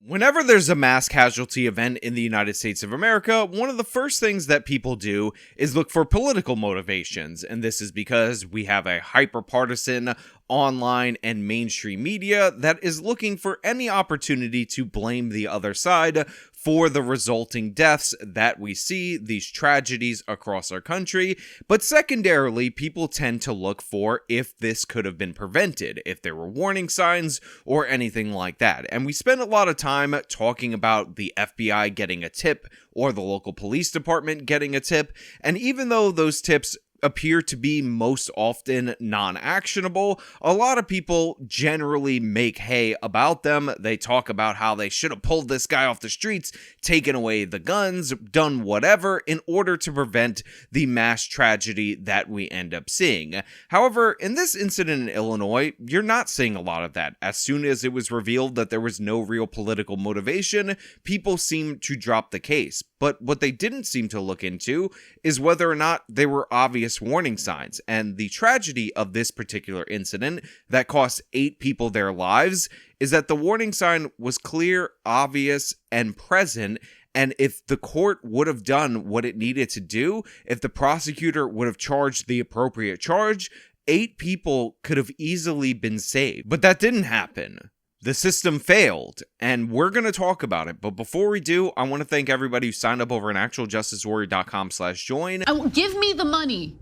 Whenever there's a mass casualty event in the United States of America, one of the first things that people do is look for political motivations, and this is because we have a hyper-partisan online and mainstream media that is looking for any opportunity to blame the other side for the resulting deaths that we see, these tragedies across our country. But secondarily, people tend to look for if this could have been prevented, if there were warning signs or anything like that. And we spend a lot of time talking about the FBI getting a tip or the local police department getting a tip. And even though those tips appear to be most often non-actionable, a lot of people generally make hay about them. They talk about how they should have pulled this guy off the streets, taken away the guns, done whatever in order to prevent the mass tragedy that we end up seeing. However, in this incident in Illinois, you're not seeing a lot of that. As soon as it was revealed that there was no real political motivation, people seemed to drop the case. But what they didn't seem to look into is whether or not there were obvious warning signs. And the tragedy of this particular incident that cost 8 people their lives is that the warning sign was clear, obvious, and present. And if the court would have done what it needed to do, if the prosecutor would have charged the appropriate charge, 8 people could have easily been saved. But that didn't happen. The system failed, and we're going to talk about it. But before we do, I want to thank everybody who signed up over at actualjusticewarrior.com/join. Give me the money.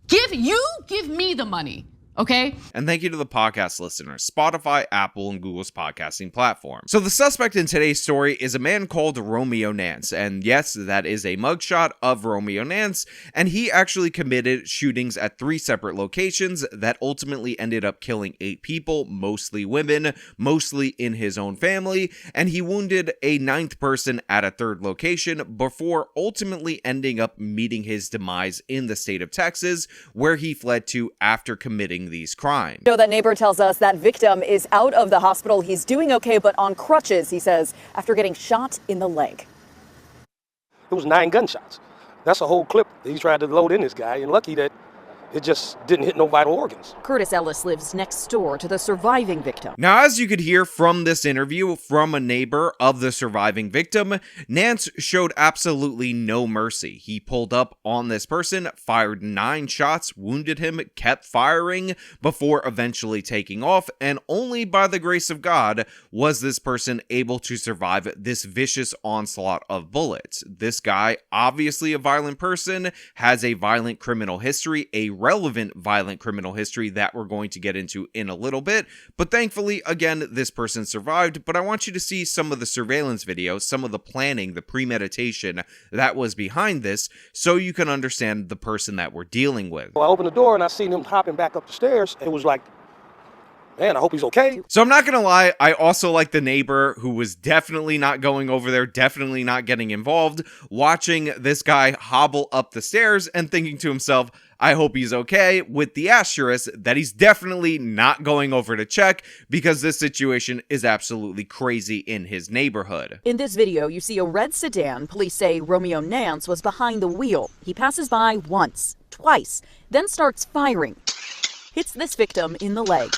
Give me the money. Okay? And thank you to the podcast listeners, Spotify, Apple, and Google's podcasting platform. So the suspect in today's story is a man called Romeo Nance. And yes, that is a mugshot of Romeo Nance. And he actually committed shootings at 3 separate locations that ultimately ended up killing 8 people, mostly women, mostly in his own family. And he wounded a 9th person at a 3rd location before ultimately ending up meeting his demise in the state of Texas, where he fled to after committing these crimes. That neighbor tells us that victim is out of the hospital. He's doing okay, but on crutches, he says, after getting shot in the leg. It was 9 gunshots. That's a whole clip he tried to load in this guy, and lucky that it just didn't hit no vital organs. Curtis Ellis lives next door to the surviving victim. Now, as you could hear from this interview from a neighbor of the surviving victim, Nance showed absolutely no mercy. He pulled up on this person, fired 9 shots, wounded him, kept firing before eventually taking off, and only by the grace of God was this person able to survive this vicious onslaught of bullets. This guy, obviously a violent person, has a violent criminal history, a relevant violent criminal history that we're going to get into in a little bit, but thankfully, again, this person survived. But I want you to see some of the surveillance videos, some of the planning, the premeditation that was behind this, so you can understand the person that we're dealing with. Well, I opened the door and I seen him hopping back up the stairs. It was like, man, I hope he's okay. So I'm not gonna lie, I also like the neighbor who was definitely not going over there, definitely not getting involved, watching this guy hobble up the stairs and thinking to himself, I hope he's okay, with the asterisk that he's definitely not going over to check because this situation is absolutely crazy in his neighborhood. In this video, you see a red sedan. Police say Romeo Nance was behind the wheel. He passes by once, twice, then starts firing. Hits this victim in the leg.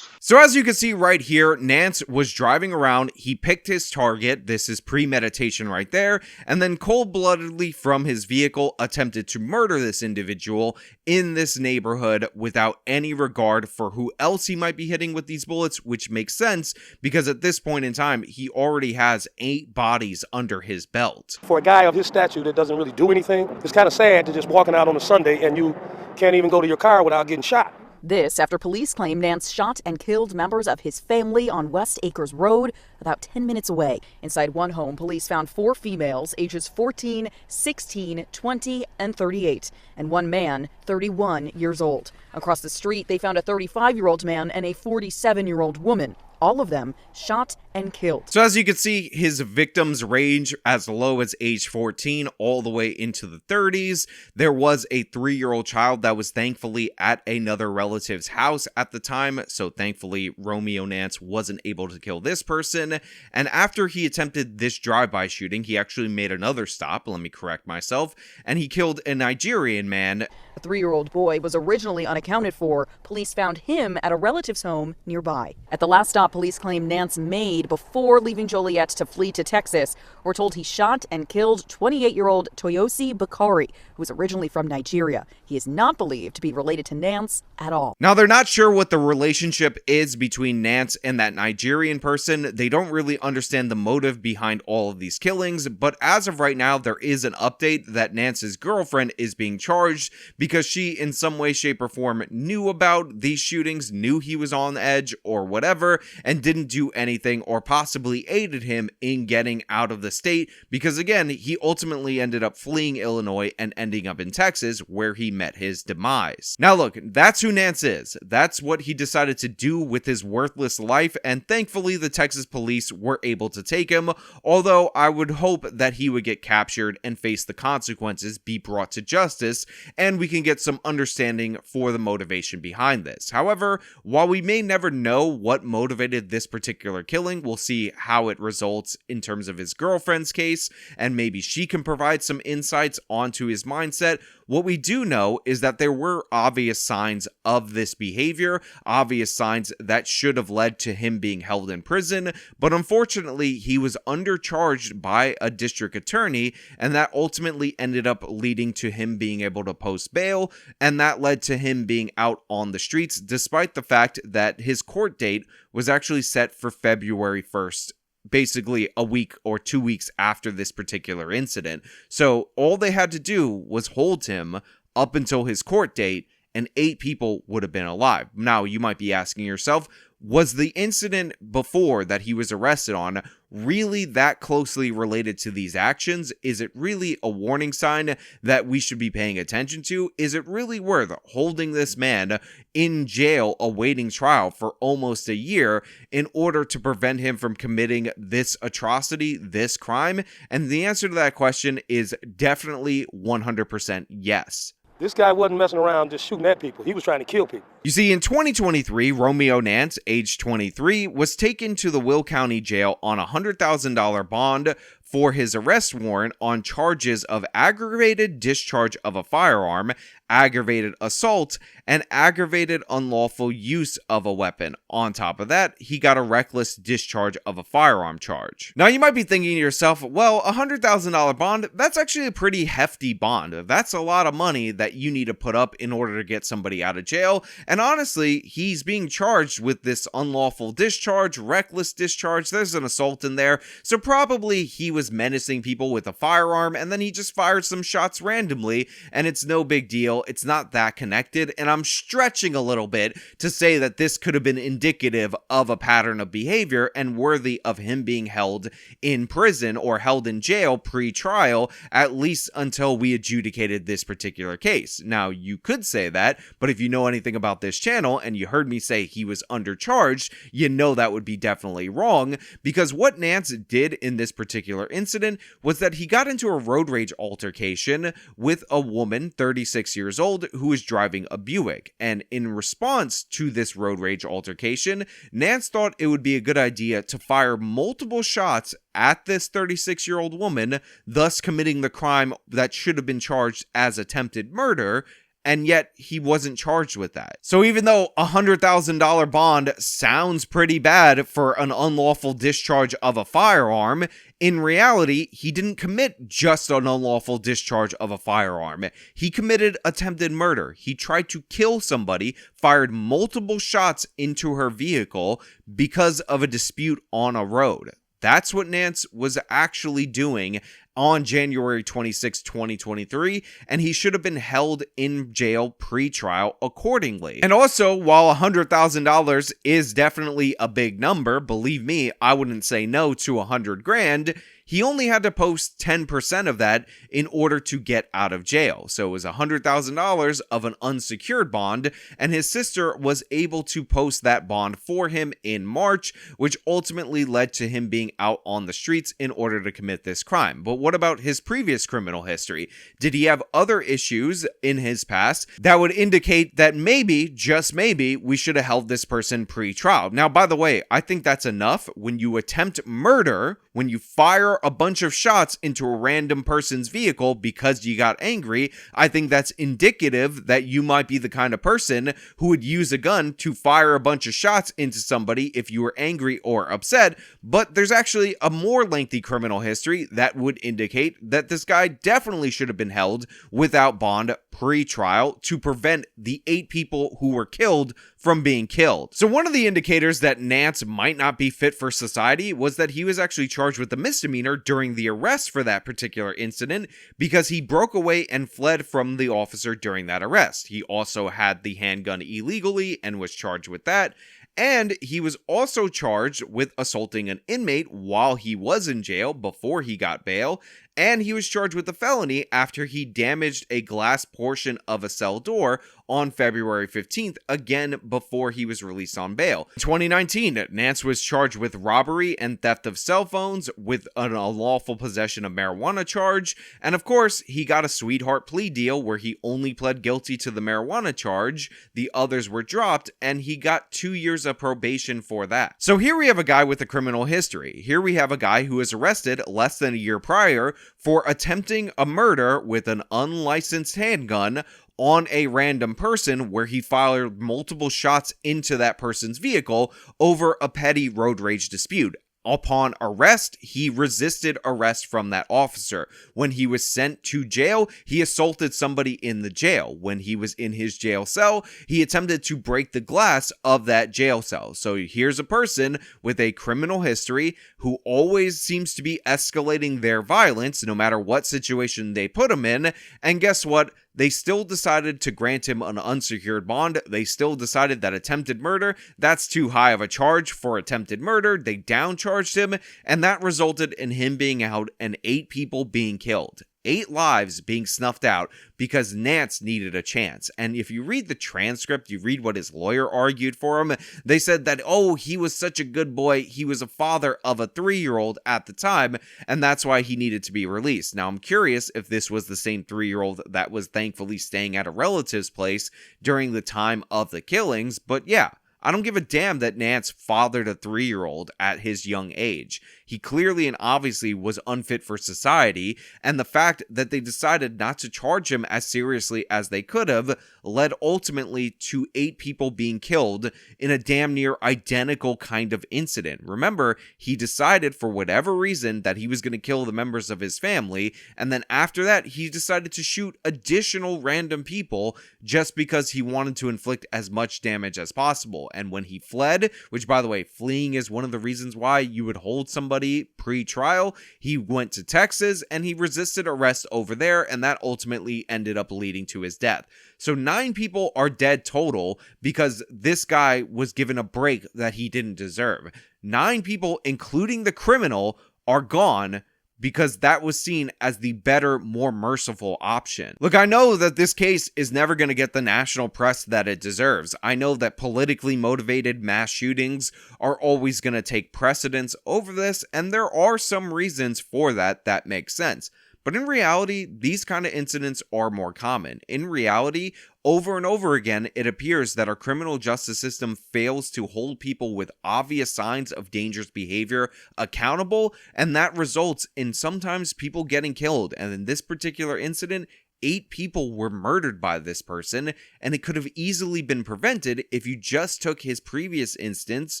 So as you can see right here, Nance was driving around, he picked his target, this is premeditation right there, and then cold-bloodedly from his vehicle attempted to murder this individual in this neighborhood without any regard for who else he might be hitting with these bullets, which makes sense because at this point in time, he already has 8 bodies under his belt. For a guy of his stature that doesn't really do anything, it's kind of sad to just walking out on a Sunday and you can't even go to your car without getting shot. This after police claim Nance shot and killed members of his family on West Acres Road, about 10 minutes away. Inside one home, police found 4 females, ages 14, 16, 20, and 38, and one man, 31 years old. Across the street, they found a 35-year-old man and a 47-year-old woman. All of them shot and killed. So as you can see, his victims range as low as age 14 all the way into the 30s. There was a 3-year-old child that was thankfully at another relative's house at the time. So thankfully, Romeo Nance wasn't able to kill this person. prison. And after he attempted this drive-by shooting, he actually made another stop, let me correct myself, and he killed a Nigerian man. A 3-year-old boy was originally unaccounted for. Police found him at a relative's home nearby. At the last stop police claim Nance made before leaving Joliet to flee to Texas, we're told he shot and killed 28-year-old Toyosi Bakari, who was originally from Nigeria. He is not believed to be related to Nance at all. Now, they're not sure what the relationship is between Nance and that Nigerian person. They don't really understand the motive behind all of these killings, but as of right now, there is an update that Nance's girlfriend is being charged because she, in some way, shape, or form, knew about these shootings, knew he was on edge or whatever, and didn't do anything or possibly aided him in getting out of the state because, again, he ultimately ended up fleeing Illinois and ending up in Texas, where he met his demise. Now, look, that's who Nance is. That's what he decided to do with his worthless life, and thankfully, the Texas police were able to take him, although I would hope that he would get captured and face the consequences, be brought to justice, and we can get some understanding for the motivation behind this. However, while we may never know what motivated this particular killing, we'll see how it results in terms of his girlfriend's case, and maybe she can provide some insights onto his mindset. What we do know is that there were obvious signs of this behavior, obvious signs that should have led to him being held in prison, but unfortunately he was undercharged by a district attorney, and that ultimately ended up leading to him being able to post bail, and that led to him being out on the streets, despite the fact that his court date was actually set for February 1st. Basically a week or 2 weeks after this particular incident. So all they had to do was hold him up until his court date, and 8 people would have been alive. Now, you might be asking yourself, was the incident before that he was arrested on really that closely related to these actions? Is it really a warning sign that we should be paying attention to? Is it really worth holding this man in jail awaiting trial for almost a year in order to prevent him from committing this atrocity, this crime? And the answer to that question is definitely 100% yes. This guy wasn't messing around just shooting at people. He was trying to kill people. You see, in 2023, Romeo Nance, age 23, was taken to the Will County Jail on a $100,000 bond for his arrest warrant on charges of aggravated discharge of a firearm, aggravated assault, and aggravated unlawful use of a weapon. On top of that, he got a reckless discharge of a firearm charge. Now, you might be thinking to yourself, well, a $100,000 bond, that's actually a pretty hefty bond. That's a lot of money that you need to put up in order to get somebody out of jail. And honestly, he's being charged with this unlawful discharge, reckless discharge. There's an assault in there. So probably he was menacing people with a firearm, and then he just fired some shots randomly, and it's no big deal. It's not that connected, and I'm stretching a little bit to say that this could have been indicative of a pattern of behavior and worthy of him being held in prison or held in jail pre-trial, at least until we adjudicated this particular case. Now, you could say that, but if you know anything about this channel and you heard me say he was undercharged, you know that would be definitely wrong, because what Nance did in this particular incident was that he got into a road rage altercation with a woman, 36 years old, who was driving a Buick. And in response to this road rage altercation, Nance thought it would be a good idea to fire multiple shots at this 36-year-old woman, thus committing the crime that should have been charged as attempted murder. And yet he wasn't charged with that. So even though a $100,000 bond sounds pretty bad for an unlawful discharge of a firearm, in reality, he didn't commit just an unlawful discharge of a firearm. He committed attempted murder. He tried to kill somebody, fired multiple shots into her vehicle because of a dispute on a road. That's what Nance was actually doing on January 26, 2023, and he should have been held in jail pre-trial accordingly. And also, while $100,000 is definitely a big number, believe me, I wouldn't say no to $100,000, he only had to post 10% of that in order to get out of jail. So it was $100,000 of an unsecured bond, and his sister was able to post that bond for him in March, which ultimately led to him being out on the streets in order to commit this crime. But what what about his previous criminal history? Did he have other issues in his past that would indicate that maybe, just maybe, we should have held this person pre-trial? Now, by the way, I think that's enough. When you attempt murder, when you fire a bunch of shots into a random person's vehicle because you got angry, I think that's indicative that you might be the kind of person who would use a gun to fire a bunch of shots into somebody if you were angry or upset. But there's actually a more lengthy criminal history that would indicate that this guy definitely should have been held without bond pre-trial to prevent the 8 people who were killed from being killed. So one of the indicators that Nance might not be fit for society was that he was actually charged with a misdemeanor during the arrest for that particular incident because he broke away and fled from the officer during that arrest. He also had the handgun illegally and was charged with that. And he was also charged with assaulting an inmate while he was in jail before he got bail. And he was charged with a felony after he damaged a glass portion of a cell door on February 15th, again before he was released on bail. In 2019, Nance was charged with robbery and theft of cell phones with an unlawful possession of marijuana charge. And of course, he got a sweetheart plea deal where he only pled guilty to the marijuana charge. The others were dropped, and he got 2 years of probation for that. So here we have a guy with a criminal history. Here we have a guy who was arrested less than a year prior for attempting a murder with an unlicensed handgun on a random person where he fired multiple shots into that person's vehicle over a petty road rage dispute. Upon arrest, he resisted arrest from that officer. When he was sent to jail, he assaulted somebody in the jail. When he was in his jail cell, he attempted to break the glass of that jail cell. So here's a person with a criminal history who always seems to be escalating their violence no matter what situation they put him in. And guess what? They still decided to grant him an unsecured bond. They still decided that attempted murder, that's too high of a charge for attempted murder. They downcharged him, and that resulted in him being out and 8 people being killed. 8 lives being snuffed out because Nance needed a chance. And if you read the transcript, you read what his lawyer argued for him, they said that, oh, he was such a good boy. He was a father of a 3-year-old at the time, and that's why he needed to be released. Now, I'm curious if this was the same 3-year-old that was thankfully staying at a relative's place during the time of the killings, but yeah. I don't give a damn that Nance fathered a 3-year-old at his young age. He clearly and obviously was unfit for society, and the fact that they decided not to charge him as seriously as they could have led ultimately to 8 people being killed in a damn near identical kind of incident. Remember, he decided for whatever reason that he was going to kill the members of his family, and then after that, he decided to shoot additional random people just because he wanted to inflict as much damage as possible. And when he fled, which by the way, fleeing is one of the reasons why you would hold somebody pre-trial, he went to Texas and he resisted arrest over there, and that ultimately ended up leading to his death. So 9 people are dead total because this guy was given a break that he didn't deserve. 9 people, including the criminal, are gone because that was seen as the better, more merciful option. Look, I know that this case is never going to get the national press that it deserves. I know that politically motivated mass shootings are always going to take precedence over this, and there are some reasons for that that make sense. But in reality, these kind of incidents are more common. In reality, over and over again, it appears that our criminal justice system fails to hold people with obvious signs of dangerous behavior accountable, and that results in sometimes people getting killed. And in this particular incident, 8 people were murdered by this person, and it could have easily been prevented if you just took his previous instance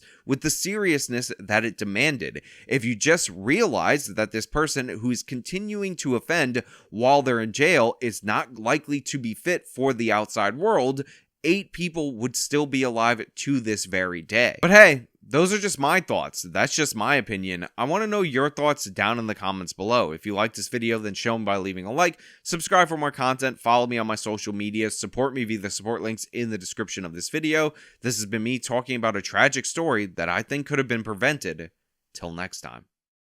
with the seriousness that it demanded. If you just realized that this person who is continuing to offend while they're in jail is not likely to be fit for the outside world, 8 people would still be alive to this very day. But hey, those are just my thoughts. That's just my opinion. I want to know your thoughts down in the comments below. If you like this video, then show them by leaving a like, subscribe for more content, follow me on my social media, support me via the support links in the description of this video. This has been me talking about a tragic story that I think could have been prevented. Till next time.